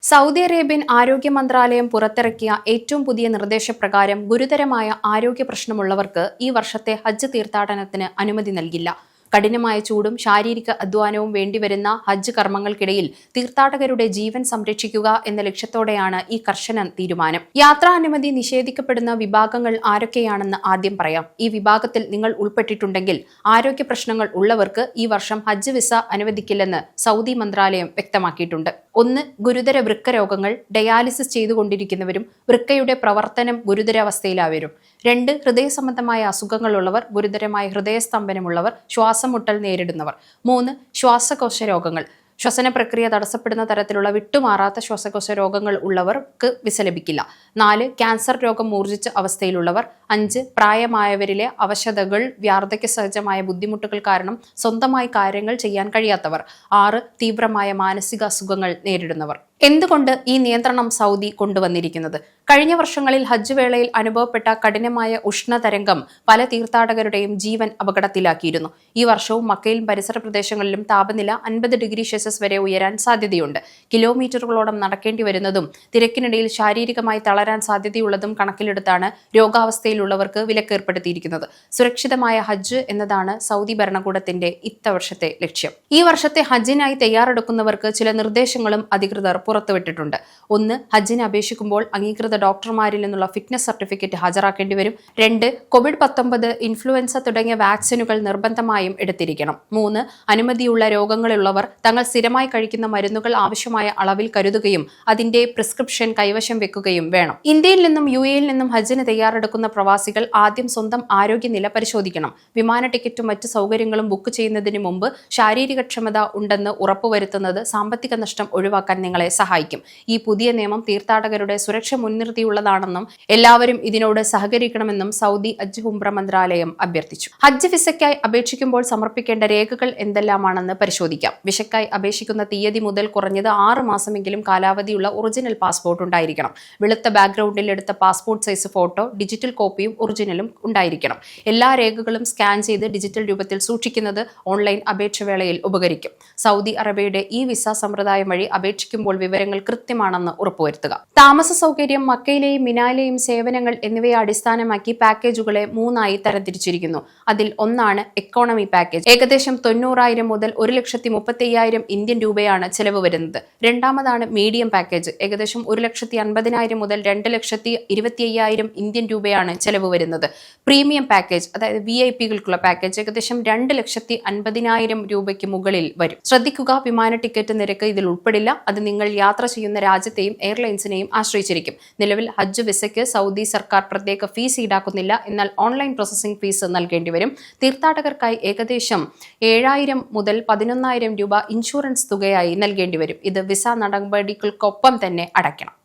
Saudi Arabian ആരോഗ്യ മന്ത്രാലയം പുറത്തിറക്കിയ ഏറ്റവും പുതിയ നിർദ്ദേശപ്രകാരം ഗുരുതരമായ ആരോഗ്യ പ്രശ്നമുള്ളവർക്ക് ഈ വർഷത്തെ ഹജ്ജ് തീർത്ഥാടനത്തിന് അനുമതി നൽകില്ല. കഠിനമായ ചൂടും ശാരീരിക അധ്വാനവും വേണ്ടിവരുന്ന ഹജ്ജ് കർമ്മങ്ങൾക്കിടയിൽ തീർത്ഥാടകരുടെ ജീവൻ സംരക്ഷിക്കുക എന്ന ലക്ഷ്യത്തോടെയാണ് ഈ കർശന തീരുമാനം. യാത്രാനുമതി നിഷേധിക്കപ്പെടുന്ന വിഭാഗങ്ങൾ ആരൊക്കെയാണെന്ന് ആദ്യം പറയാം. ഈ വിഭാഗത്തിൽ നിങ്ങൾ ഉൾപ്പെട്ടിട്ടുണ്ടെങ്കിൽ ആരോഗ്യ പ്രശ്നങ്ങൾ ഉള്ളവർക്ക് ഈ വർഷം ഹജ്ജ് വിസ അനുവദിക്കില്ലെന്ന് സൗദി മന്ത്രാലയം വ്യക്തമാക്കിയിട്ടുണ്ട്. 1. ഗുരുതര വൃക്ക രോഗങ്ങൾ, ഡയാലിസിസ് ചെയ്തുകൊണ്ടിരിക്കുന്നവരും വൃക്കയുടെ പ്രവർത്തനം ഗുരുതരാവസ്ഥയിലായവരും. 2. ഹൃദയ സംബന്ധമായ അസുഖങ്ങളുള്ളവർ, ഗുരുതരമായ ഹൃദയസ്തംഭനമുള്ളവർ, ശ്വാസമുട്ടൽ നേരിടുന്നവർ. 3. ശ്വാസകോശ രോഗങ്ങൾ, ശ്വസന പ്രക്രിയ തടസ്സപ്പെടുന്ന തരത്തിലുള്ള വിട്ടുമാറാത്ത ശ്വാസകോശ രോഗങ്ങൾ ഉള്ളവർക്ക് വിസ ലഭിക്കില്ല. 4. ക്യാൻസർ രോഗം മൂർജിച്ച അവസ്ഥയിലുള്ളവർ. 5. പ്രായമായവരിലെ അവശതകൾ, വാർദ്ധക്യ സഹജമായ ബുദ്ധിമുട്ടുകൾ കാരണം സ്വന്തമായി കാര്യങ്ങൾ ചെയ്യാൻ കഴിയാത്തവർ. 6. തീവ്രമായ മാനസിക അസുഖങ്ങൾ നേരിടുന്നവർ. എന്തുകൊണ്ട് ഈ നിയന്ത്രണം സൗദി കൊണ്ടുവന്നിരിക്കുന്നത്? കഴിഞ്ഞ വർഷങ്ങളിൽ ഹജ്ജ് വേളയിൽ അനുഭവപ്പെട്ട കഠിനമായ ഉഷ്ണതരംഗം പല തീർത്ഥാടകരുടെയും ജീവൻ അപകടത്തിലാക്കിയിരുന്നു. ഈ വർഷവും മക്കയിലും പരിസര പ്രദേശങ്ങളിലും താപനില 50 ഡിഗ്രി സെൽഷ്യസ് വരെ ഉയരാൻ സാധ്യതയുണ്ട്. കിലോമീറ്ററുകളോളം നടക്കേണ്ടി വരുന്നതും തിരക്കിനിടയിൽ ശാരീരികമായി തളരാൻ സാധ്യതയുള്ളതും കണക്കിലെടുത്താണ് രോഗാവസ്ഥയിലുള്ളവർക്ക് വിലക്കേർപ്പെടുത്തിയിരിക്കുന്നത്. സുരക്ഷിതമായ ഹജ്ജ് എന്നതാണ് സൗദി ഭരണകൂടത്തിന്റെ ഇത്തവർഷത്തെ ലക്ഷ്യം. ഈ വർഷത്തെ ഹജ്ജിനായി തയ്യാറെടുക്കുന്നവർക്ക് ചില നിർദ്ദേശങ്ങളും അധികൃതർ പുറത്തുവിട്ടിട്ടുണ്ട്. 1. ഹജ്ജിന് അപേക്ഷിക്കുമ്പോൾ അംഗീകൃത ഡോക്ടർമാരിൽ നിന്നുള്ള ഫിറ്റ്നസ് സർട്ടിഫിക്കറ്റ് ഹാജരാക്കേണ്ടി വരും. 2. COVID-19, ഇൻഫ്ലുവൻസ തുടങ്ങിയ വാക്സിനുകൾ നിർബന്ധമായും എടുത്തിരിക്കണം. 3. അനുമതിയുള്ള രോഗങ്ങളുള്ളവർ തങ്ങൾ സ്ഥിരമായി കഴിക്കുന്ന മരുന്നുകൾ ആവശ്യമായ അളവിൽ കരുതുകയും അതിന്റെ പ്രിസ്ക്രിപ്ഷൻ കൈവശം വെക്കുകയും വേണം. ഇന്ത്യയിൽ നിന്നും UAE-യിൽ നിന്നും ഹജ്ജിന് തയ്യാറെടുക്കുന്ന പ്രവാസികൾ ആദ്യം സ്വന്തം ആരോഗ്യനില പരിശോധിക്കണം. വിമാന ടിക്കറ്റും മറ്റ് സൗകര്യങ്ങളും ബുക്ക് ചെയ്യുന്നതിന് മുമ്പ് ശാരീരികക്ഷമത ഉണ്ടെന്ന് ഉറപ്പുവരുത്തുന്നത് സാമ്പത്തിക നഷ്ടം ഒഴിവാക്കാൻ നിങ്ങളെ സഹായിക്കും. ഈ പുതിയ നിയമം തീർത്ഥാടകരുടെ സുരക്ഷ മുൻനിർത്തിയുള്ളതാണെന്നും എല്ലാവരും ഇതിനോട് സഹകരിക്കണമെന്നും സൗദി ഹജ്ജ് ഉംറ മന്ത്രാലയം അഭ്യർത്ഥിച്ചു. ഹജ്ജ് വിസയ്ക്കായി അപേക്ഷിക്കുമ്പോൾ സമർപ്പിക്കേണ്ട രേഖകൾ എന്തെല്ലാമാണെന്ന് പരിശോധിക്കാം. വിസയ്ക്കായി അപേക്ഷിക്കുന്ന തീയതി മുതൽ കുറഞ്ഞത് 6 മാസമെങ്കിലും കാലാവധിയുള്ള ഒറിജിനൽ പാസ്പോർട്ട് ഉണ്ടായിരിക്കണം. വെളുത്ത ബാക്ക്ഗ്രൗണ്ടിൽ എടുത്ത പാസ്പോർട്ട് സൈസ് ഫോട്ടോ, ഡിജിറ്റൽ കോപ്പിയും ഒറിജിനലും ഉണ്ടായിരിക്കണം. എല്ലാ രേഖകളും സ്കാൻ ചെയ്ത് ഡിജിറ്റൽ രൂപത്തിൽ സൂക്ഷിക്കുന്നത് ഓൺലൈൻ അപേക്ഷ വേളയിൽ ഉപകരിക്കും. സൗദി അറേബ്യയുടെ ഈ വിസ സമ്പ്രദായം വഴി അപേക്ഷിക്കുമ്പോൾ വിവരങ്ങൾ കൃത്യമാണെന്ന് ഉറപ്പുവരുത്തുക. താമസ സൗകര്യം, മക്കയിലെയും മിനായിലെയും സേവനങ്ങൾ എന്നിവയെ അടിസ്ഥാനമാക്കി പാക്കേജുകളെ 3 ആയി തരംതിരിച്ചിരിക്കുന്നു. അതിൽ ഒന്നാണ് എക്കോണമി പാക്കേജ്. ഏകദേശം 90,000 മുതൽ 1,35,000 ഇന്ത്യൻ രൂപയാണ് ചെലവ് വരുന്നത്. രണ്ടാമതാണ് മീഡിയം പാക്കേജ്. ഏകദേശം 1,50,000 മുതൽ 2,25,000 ഇന്ത്യൻ രൂപയാണ് ചെലവ് വരുന്നത്. പ്രീമിയം പാക്കേജ്, അതായത് VIP-കൾക്കുള്ള പാക്കേജ്, ഏകദേശം 2,50,000 രൂപയ്ക്ക് മുകളിൽ വരും. ശ്രദ്ധിക്കുക, വിമാന ടിക്കറ്റ് നിരക്ക് ഇതിൽ ഉൾപ്പെടില്ല. അത് നിങ്ങൾ യാത്ര ചെയ്യുന്ന രാജ്യത്തെയും എയർലൈൻസിനെയും ആശ്രയിച്ചിരിക്കും. നിലവിൽ ഹജ്ജ് വിസയ്ക്ക് സൗദി സർക്കാർ പ്രത്യേക ഫീസ് ഈടാക്കുന്നില്ല. എന്നാൽ ഓൺലൈൻ പ്രോസസിംഗ് ഫീസ് നൽകേണ്ടി വരും. തീർത്ഥാടകർക്കായി ഏകദേശം 7,000 മുതൽ 11,000 രൂപ ഇൻഷുറൻസ് തുകയായി നൽകേണ്ടി വരും. ഇത് വിസ നടപടികൾക്കൊപ്പം തന്നെ അടയ്ക്കണം.